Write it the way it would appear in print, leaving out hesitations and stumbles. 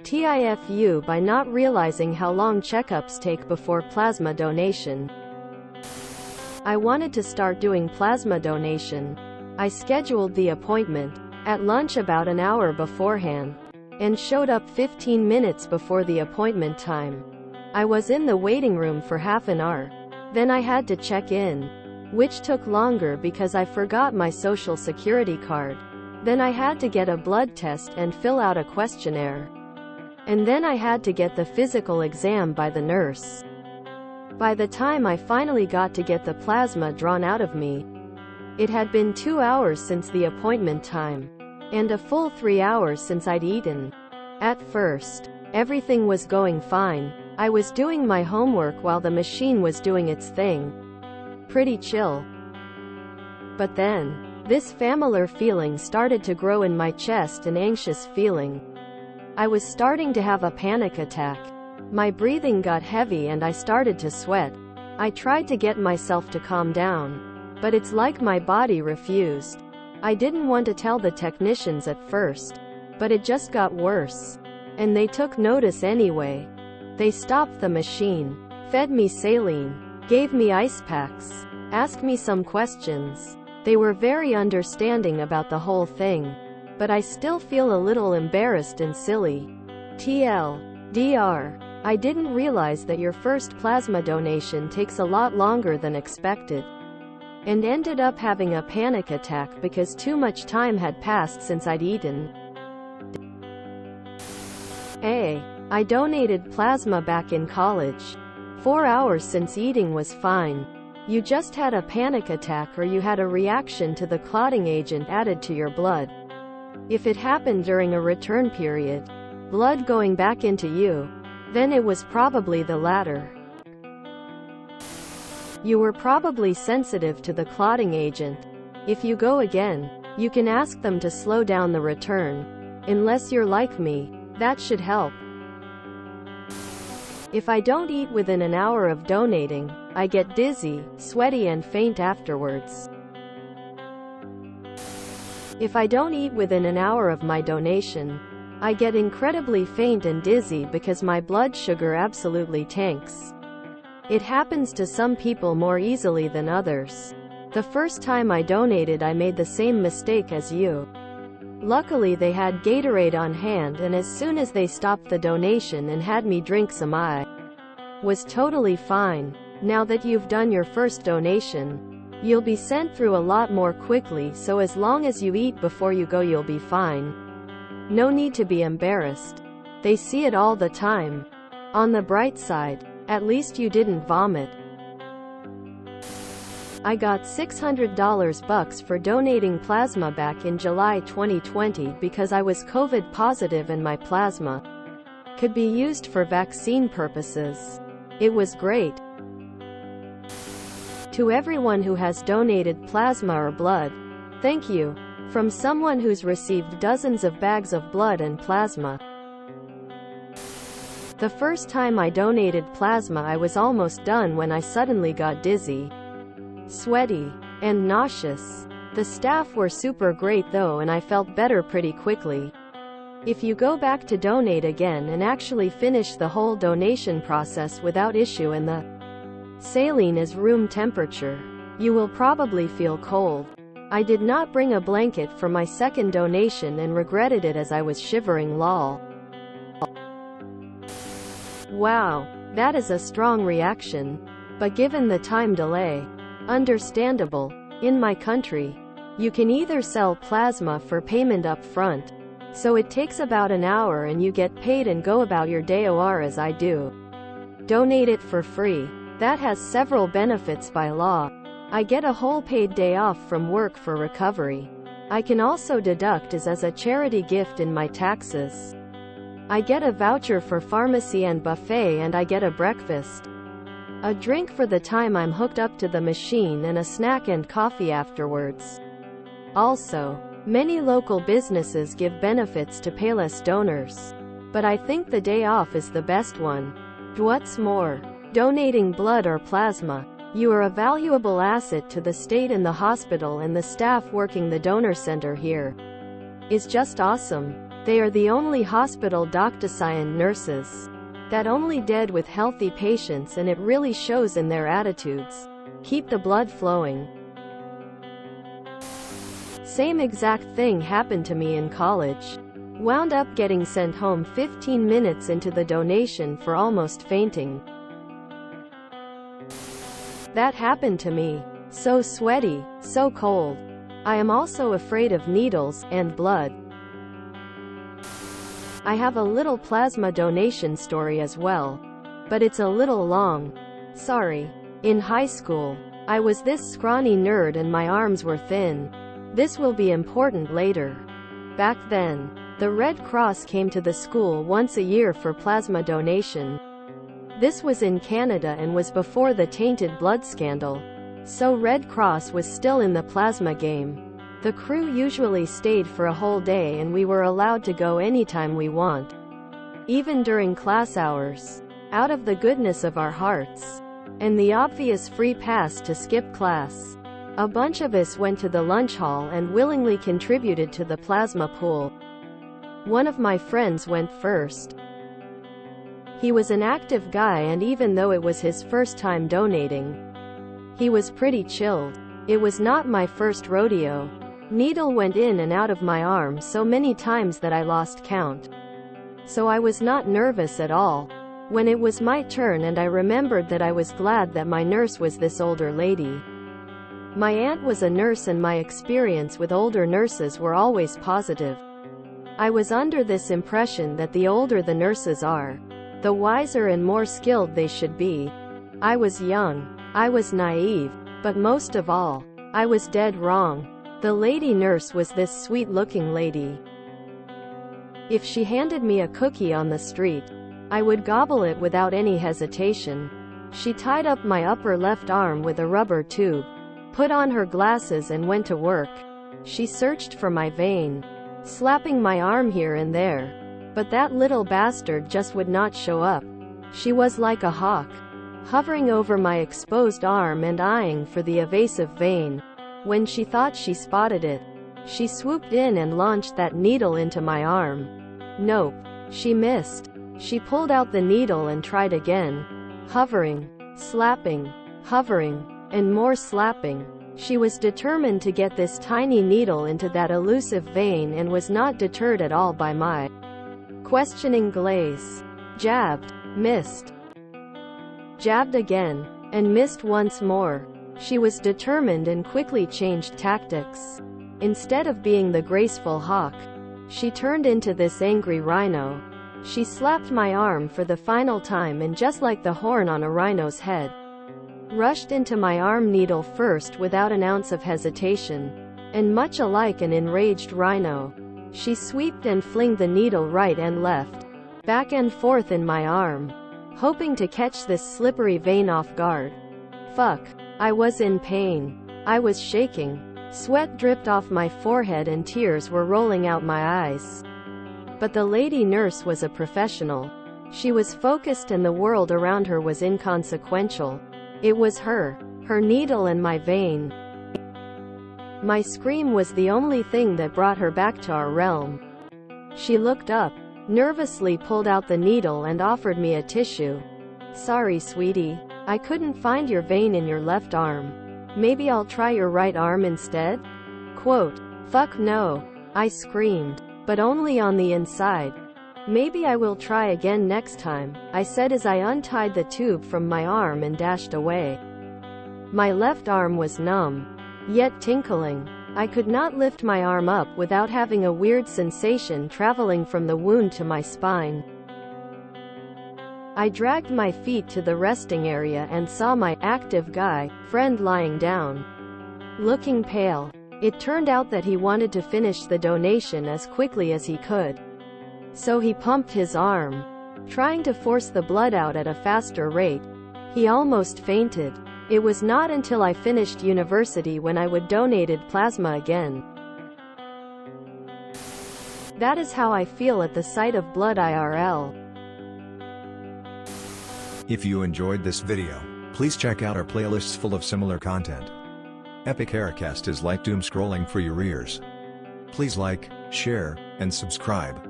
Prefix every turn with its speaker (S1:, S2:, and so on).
S1: TIFU by not realizing how long checkups take before plasma donation. I wanted to start doing plasma donation. I scheduled the appointment at lunch about an hour beforehand and showed up 15 minutes before the appointment time. I was in the waiting room for half an hour. Then I had to check in, which took longer because I forgot my social security card. Then I had to get a blood test and fill out a questionnaire. And then I had to get the physical exam by the nurse. By the time I finally got to get the plasma drawn out of me, it had been 2 hours since the appointment time, and a full 3 hours since I'd eaten. At first, everything was going fine. I was doing my homework while the machine was doing its thing. Pretty chill. But then, this familiar feeling started to grow in my chest, an anxious feeling. I was starting to have a panic attack. My breathing got heavy and I started to sweat. I tried to get myself to calm down, but it's like my body refused. I didn't want to tell the technicians at first, but it just got worse. And they took notice anyway. They stopped the machine, fed me saline, gave me ice packs, asked me some questions. They were very understanding about the whole thing. But I still feel a little embarrassed and silly. TLDR. I didn't realize that your first plasma donation takes a lot longer than expected. And ended up having a panic attack because too much time had passed since I'd eaten. I donated plasma back in college. 4 hours since eating was fine. You just had a panic attack or you had a reaction to the clotting agent added to your blood. If it happened during a return period, blood going back into you, then it was probably the latter. You were probably sensitive to the clotting agent. If you go again, you can ask them to slow down the return. Unless you're like me, that should help. If I don't eat within an hour of donating, I get dizzy, sweaty and faint afterwards. If I don't eat within an hour of my donation, I get incredibly faint and dizzy because my blood sugar absolutely tanks. It happens to some people more easily than others. The first time I donated, I made the same mistake as you. Luckily they had Gatorade on hand, and as soon as they stopped the donation and had me drink some, I was totally fine. Now that you've done your first donation, you'll be sent through a lot more quickly, so as long as you eat before you go, you'll be fine. No need to be embarrassed. They see it all the time. On the bright side, at least you didn't vomit. I got $600 for donating plasma back in July 2020 because I was COVID positive and my plasma could be used for vaccine purposes. It was great. To everyone who has donated plasma or blood, thank you. From someone who's received dozens of bags of blood and plasma. The first time I donated plasma, I was almost done when I suddenly got dizzy, sweaty, and nauseous. The staff were super great though, and I felt better pretty quickly. If you go back to donate again and actually finish the whole donation process without issue and the saline is room temperature, you will probably feel cold. I did not bring a blanket for my second donation and regretted it as I was shivering. Lol. Wow, that is a strong reaction. But given the time delay, understandable. In my country, you can either sell plasma for payment up front, so it takes about an hour and you get paid and go about your day, or as I do, donate it for free. That has several benefits by law. I get a whole paid day off from work for recovery. I can also deduct as a charity gift in my taxes. I get a voucher for pharmacy and buffet, and I get a breakfast, a drink for the time I'm hooked up to the machine, and a snack and coffee afterwards. Also, many local businesses give benefits to payless donors. But I think the day off is the best one. What's more, donating blood or plasma, you are a valuable asset to the state and the hospital, and the staff working the donor center here is just awesome. They are the only hospital doctor-signed nurses that only dead with healthy patients, and it really shows in their attitudes. Keep the blood flowing. Same exact thing happened to me in college. Wound up getting sent home 15 minutes into the donation for almost fainting. That happened to me. So sweaty, so cold. I am also afraid of needles and blood. I have a little plasma donation story as well, but it's a little long. Sorry. In high school, I was this scrawny nerd and my arms were thin. This will be important later. Back then, the Red Cross came to the school once a year for plasma donation. This was in Canada and was before the tainted blood scandal. So Red Cross was still in the plasma game. The crew usually stayed for a whole day and we were allowed to go anytime we want. Even during class hours. Out of the goodness of our hearts. And the obvious free pass to skip class. A bunch of us went to the lunch hall and willingly contributed to the plasma pool. One of my friends went first. He was an active guy, and even though it was his first time donating, he was pretty chilled. It was not my first rodeo. Needle went in and out of my arm so many times that I lost count. So I was not nervous at all when it was my turn, and I remembered that I was glad that my nurse was this older lady. My aunt was a nurse and my experience with older nurses were always positive. I was under this impression that the older the nurses are, the wiser and more skilled they should be. I was young. I was naive. But most of all, I was dead wrong. The lady nurse was this sweet-looking lady. If she handed me a cookie on the street, I would gobble it without any hesitation. She tied up my upper left arm with a rubber tube, put on her glasses and went to work. She searched for my vein, slapping my arm here and there. But that little bastard just would not show up. She was like a hawk, hovering over my exposed arm and eyeing for the evasive vein. When she thought she spotted it, she swooped in and launched that needle into my arm. Nope. She missed. She pulled out the needle and tried again. Hovering, slapping, hovering, and more slapping. She was determined to get this tiny needle into that elusive vein and was not deterred at all by my questioning glaze. Jabbed, missed. Jabbed again, and missed once more. She was determined and quickly changed tactics. Instead of being the graceful hawk, she turned into this angry rhino. She slapped my arm for the final time and, just like the horn on a rhino's head, rushed into my arm needle first without an ounce of hesitation. And much alike an enraged rhino, she sweeped and flinged the needle right and left, back and forth in my arm, hoping to catch this slippery vein off guard. Fuck. I was in pain. I was shaking. Sweat dripped off my forehead and tears were rolling out my eyes. But the lady nurse was a professional. She was focused and the world around her was inconsequential. It was her needle and my vein. My scream was the only thing that brought her back to our realm. She looked up, nervously pulled out the needle and offered me a tissue. Sorry, sweetie. I couldn't find your vein in your left arm. Maybe I'll try your right arm instead? Quote, fuck no. I screamed. But only on the inside. Maybe I will try again next time, I said as I untied the tube from my arm and dashed away. My left arm was numb, yet tingling. I could not lift my arm up without having a weird sensation traveling from the wound to my spine. I dragged my feet to the resting area and saw my active guy friend lying down, looking pale. It turned out that he wanted to finish the donation as quickly as he could. So he pumped his arm, trying to force the blood out at a faster rate. He almost fainted. It was not until I finished university when I would donated plasma again. That is how I feel at the sight of blood IRL.
S2: If you enjoyed this video, please check out our playlists full of similar content. Epic Haircast is like doom scrolling for your ears. Please like, share, and subscribe.